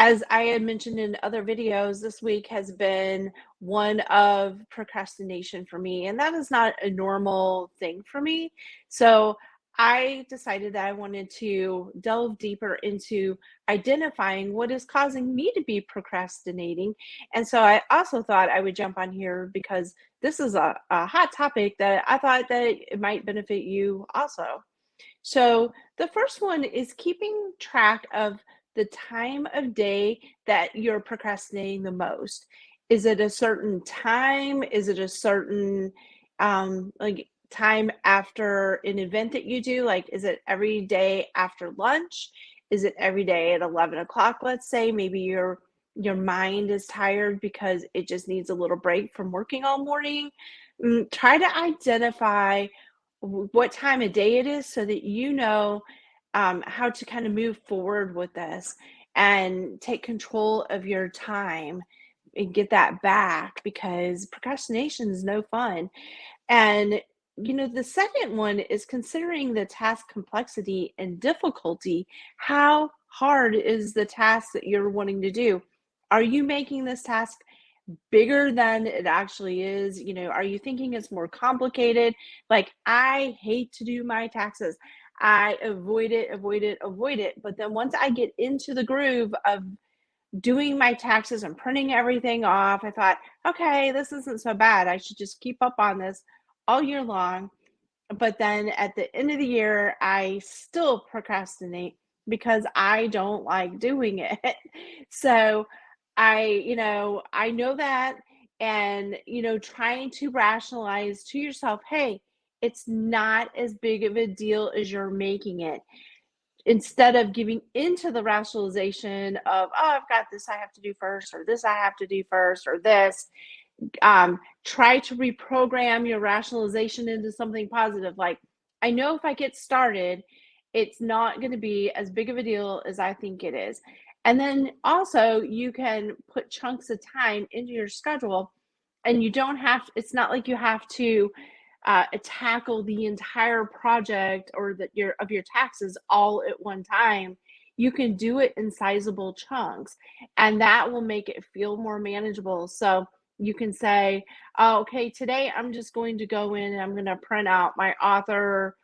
As I had mentioned in other videos, this week has been one of procrastination for me, and that is not a normal thing for me. So I decided that I wanted to delve deeper into identifying what is causing me to be procrastinating. And so I also thought I would jump on here because this is a hot topic that I thought that it might benefit you also. So the first one is keeping track of the time of day that you're procrastinating the most. Is it a certain time? Is it a certain like time after an event that you do? Like, is it every day after lunch? Is it every day at 11 o'clock, let's say? Maybe your mind is tired because it just needs a little break from working all morning. Try to identify what time of day it is so that you know how to kind of move forward with this and take control of your time and get that back because procrastination is no fun. And the second one is considering the task complexity and difficulty. How hard is the task that you're wanting to do? Are you making this task bigger than it actually is? Are you thinking it's more complicated? Like, I hate to do my taxes. I avoid it, avoid it, avoid it. But then once I get into the groove of doing my taxes and printing everything off, I thought, okay, this isn't so bad. I should just keep up on this all year long. But then at the end of the year, I still procrastinate because I don't like doing it. So I know that, and trying to rationalize to yourself, hey, it's not as big of a deal as you're making it. Instead of giving into the rationalization of, oh, I've got this I have to do first, or this I have to do first, or this, try to reprogram your rationalization into something positive. Like, I know if I get started, it's not going to be as big of a deal as I think it is. And then also, you can put chunks of time into your schedule, and you don't have, it's not like you have to tackle the entire project or your taxes all at one time. You can do it in sizable chunks, and that will make it feel more manageable. So you can say, oh, okay, today I'm just going to go in and I'm going to print out my author,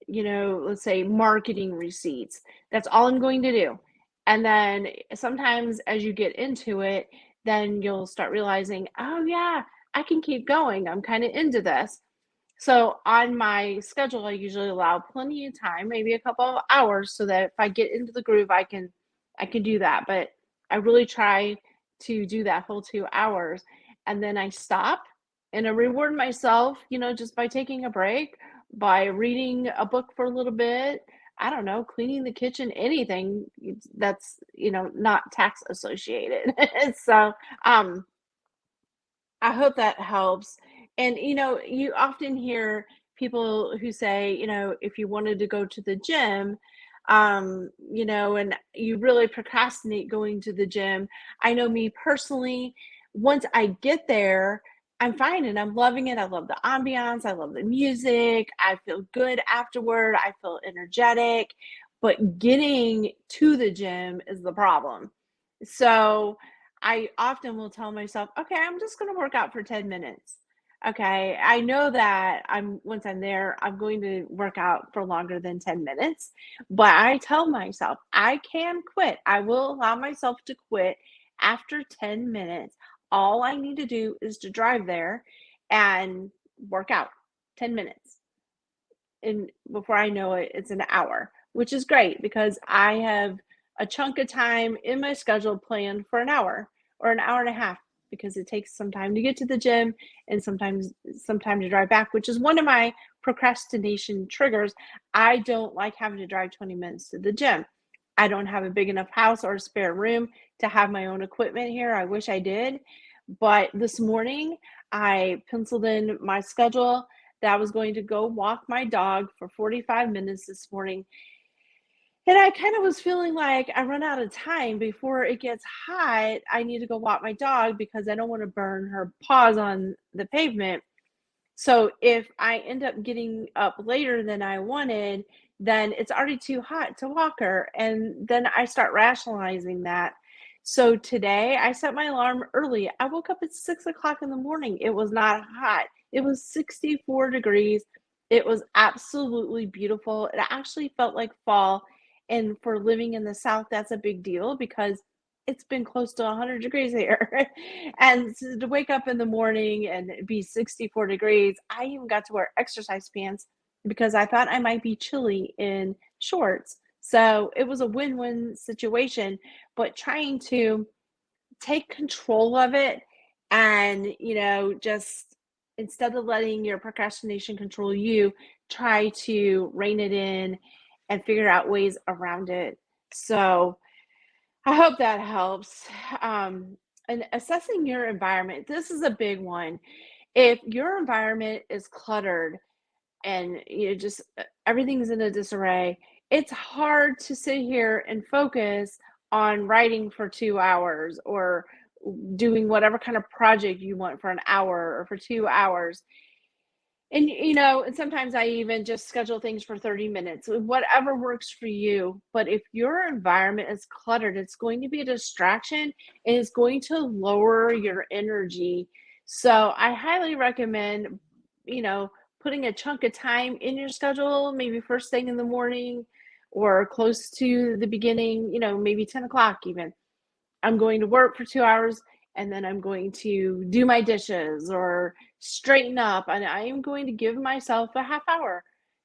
let's say marketing receipts. That's all I'm going to do. And then sometimes as you get into it, then you'll start realizing, oh yeah, I can keep going. I'm kind of into this. So on my schedule, I usually allow plenty of time, maybe a couple of hours, so that if I get into the groove, I can do that. But I really try to do that whole 2 hours, and then I stop and I reward myself, just by taking a break, by reading a book for a little bit. I don't know, cleaning the kitchen, anything that's not tax associated. So I hope that helps. And you often hear people who say, if you wanted to go to the gym, and you really procrastinate going to the gym. I know me personally, once I get there, I'm fine and I'm loving it. I love the ambiance, I love the music, I feel good afterward, I feel energetic, but getting to the gym is the problem. So I often will tell myself, okay, I'm just going to work out for 10 minutes. Okay, I know that once I'm there, I'm going to work out for longer than 10 minutes, but I tell myself I can quit. I will allow myself to quit after 10 minutes. All I need to do is to drive there and work out 10 minutes. And before I know it, it's an hour, which is great because I have a chunk of time in my schedule planned for an hour or an hour and a half because it takes some time to get to the gym and sometimes some time to drive back, which is one of my procrastination triggers. I don't like having to drive 20 minutes to the gym. I don't have a big enough house or spare room to have my own equipment here. I wish I did. But this morning, I penciled in my schedule that I was going to go walk my dog for 45 minutes this morning. And I kind of was feeling like I run out of time before it gets hot. I need to go walk my dog because I don't want to burn her paws on the pavement. So if I end up getting up later than I wanted, then it's already too hot to walk her. And then I start rationalizing that. So today I set my alarm early. I woke up at 6 o'clock in the morning. It was not hot. It was 64 degrees. It was absolutely beautiful. It actually felt like fall. And for living in the South, that's a big deal because it's been close to 100 degrees here. And to wake up in the morning and be 64 degrees, I even got to wear exercise pants because I thought I might be chilly in shorts. So it was a win-win situation, but trying to take control of it and, just instead of letting your procrastination control you, try to rein it in and figure out ways around it. So I hope that helps. Um, and assessing your environment, this is a big one. If your environment is cluttered, and just everything's in a disarray, it's hard to sit here and focus on writing for 2 hours or doing whatever kind of project you want for an hour or for 2 hours. And and sometimes I even just schedule things for 30 minutes, whatever works for you. But if your environment is cluttered, it's going to be a distraction and it's going to lower your energy. So I highly recommend, you know, putting a chunk of time in your schedule, maybe first thing in the morning or close to the beginning, maybe 10 o'clock even. I'm going to work for 2 hours and then I'm going to do my dishes or straighten up, and I am going to give myself a half hour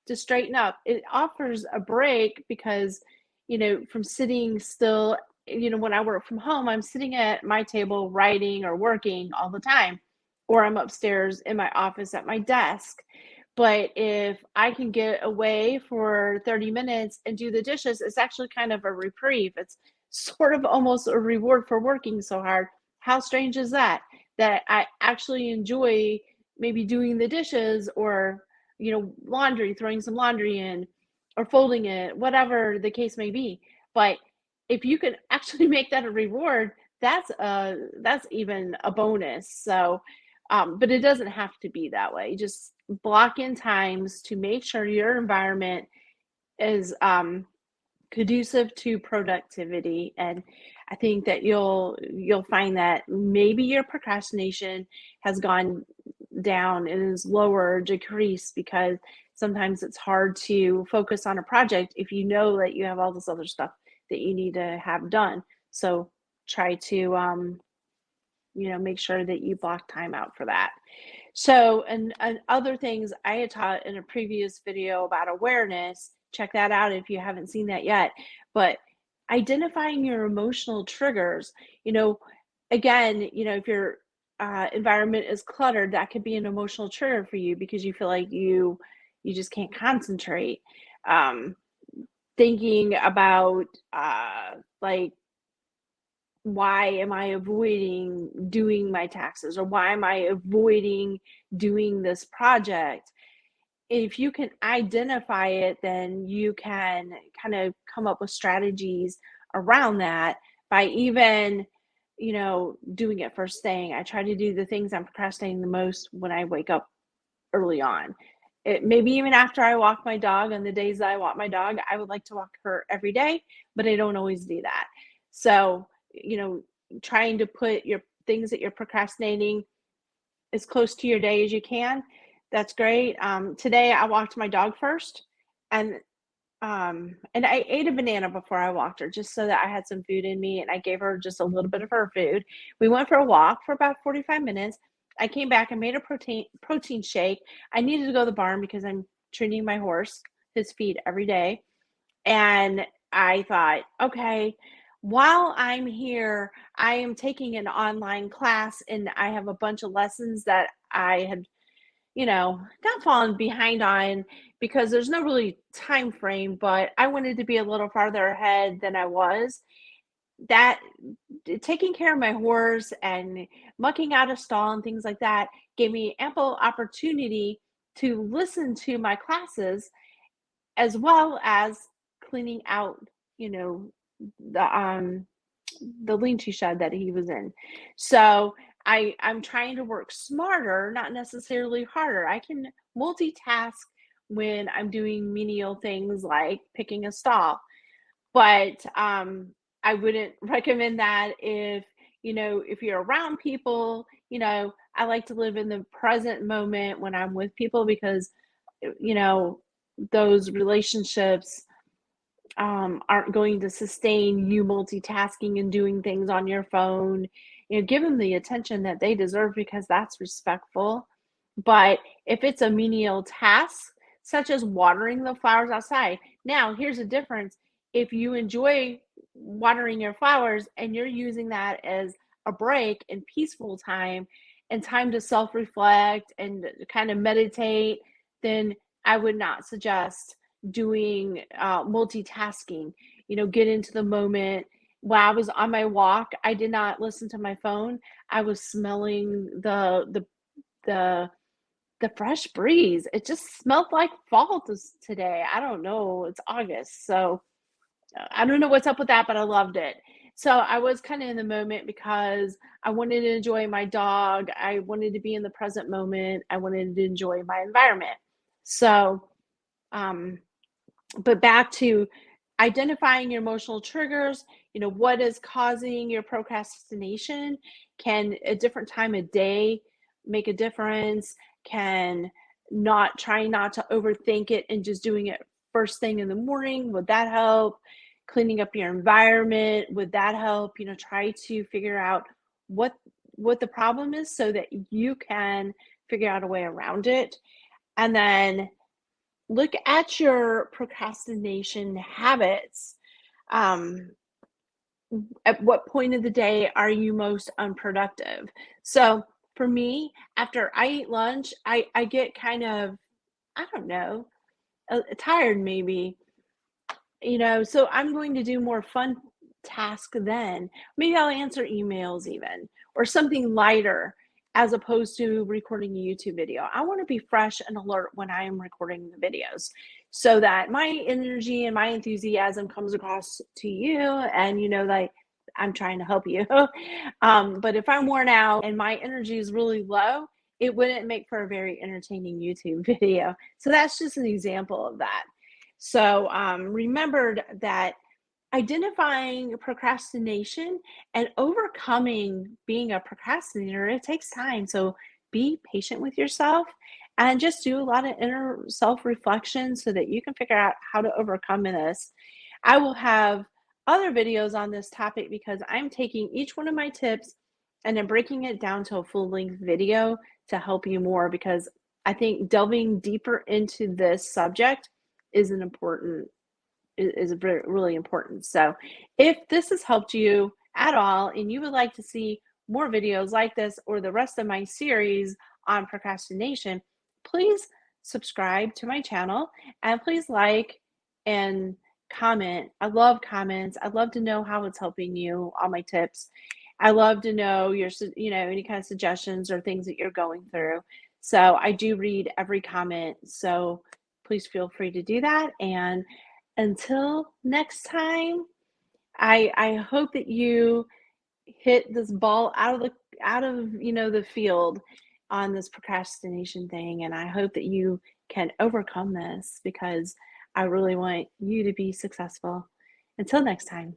to straighten up. It offers a break because, from sitting still, when I work from home, I'm sitting at my table writing or working all the time, or I'm upstairs in my office at my desk. But if I can get away for 30 minutes and do the dishes, it's actually kind of a reprieve. It's sort of almost a reward for working so hard. How strange is that? That I actually enjoy maybe doing the dishes or, laundry, throwing some laundry in or folding it, whatever the case may be. But if you can actually make that a reward, that's even a bonus. So, but it doesn't have to be that way. Just block in times to make sure your environment is conducive to productivity. And I think that you'll find that maybe your procrastination has gone down and is lower, decreased, because sometimes it's hard to focus on a project if you know that you have all this other stuff that you need to have done. So try to make sure that you block time out for that. So, and other things I had taught in a previous video about awareness, check that out if you haven't seen that yet. But identifying your emotional triggers, again, if your environment is cluttered, that could be an emotional trigger for you because you feel like you just can't concentrate. Um, Thinking about like, why am I avoiding doing my taxes, or why am I avoiding doing this project? If you can identify it, then you can kind of come up with strategies around that by even, doing it first thing. I try to do the things I'm procrastinating the most when I wake up early on. Maybe even after I walk my dog. On the days that I walk my dog, I would like to walk her every day, but I don't always do that. So, trying to put your things that you're procrastinating as close to your day as you can. That's great. Today I walked my dog first, and and I ate a banana before I walked her just so that I had some food in me, and I gave her just a little bit of her food. We went for a walk for about 45 minutes. I came back and made a protein shake. I needed to go to the barn because I'm treating my horse his feed every day. And I thought, okay, while I'm here, I am taking an online class and I have a bunch of lessons that I had, not fallen behind on because there's no really time frame, but I wanted to be a little farther ahead than I was. That taking care of my horse and mucking out a stall and things like that gave me ample opportunity to listen to my classes as well as cleaning out, you know, the the lean-to shed that he was in. So I'm trying to work smarter, not necessarily harder. I can multitask when I'm doing menial things like picking a stall, but I wouldn't recommend that if, if you're around people. I like to live in the present moment when I'm with people because, you know, those relationships aren't going to sustain you multitasking and doing things on your phone. Give them the attention that they deserve because that's respectful. But if it's a menial task, such as watering the flowers outside, now here's the difference. If you enjoy watering your flowers and you're using that as a break and peaceful time and time to self reflect and kind of meditate, then I would not suggest doing multitasking. Get into the moment. While I was on my walk, I did not listen to my phone. I was smelling the the fresh breeze. It just smelled like fall today. I don't know. It's August, so I don't know what's up with that, but I loved it. So I was kind of in the moment because I wanted to enjoy my dog. I wanted to be in the present moment. I wanted to enjoy my environment. So, um, but back to identifying your emotional triggers, what is causing your procrastination? Can a different time of day make a difference? Can not trying not to overthink it and just doing it first thing in the morning, would that help? Cleaning up your environment, would that help? Try to figure out what the problem is so that you can figure out a way around it. And then look at your procrastination habits. Um, at what point of the day are you most unproductive? So for me, after I eat lunch, I get kind of, I don't know, tired maybe, so I'm going to do more fun task then. Maybe I'll answer emails even, or something lighter as opposed to recording a YouTube video. I want to be fresh and alert when I am recording the videos so that my energy and my enthusiasm comes across to you and like I'm trying to help you. But if I'm worn out and my energy is really low, it wouldn't make for a very entertaining YouTube video. So that's just an example of that. So remembered that identifying procrastination and overcoming being a procrastinator, it takes time. So be patient with yourself and just do a lot of inner self reflection so that you can figure out how to overcome this. I will have other videos on this topic because I'm taking each one of my tips and then breaking it down to a full length video to help you more because I think delving deeper into this subject is really important. So if this has helped you at all and you would like to see more videos like this or the rest of my series on procrastination, please subscribe to my channel and please like and comment. I love comments. I'd love to know how it's helping you, all my tips. I love to know your, any kind of suggestions or things that you're going through. So I do read every comment. So please feel free to do that. And until next time, I hope that you hit this ball out of the field on this procrastination thing, and I hope that you can overcome this because I really want you to be successful. Until next time.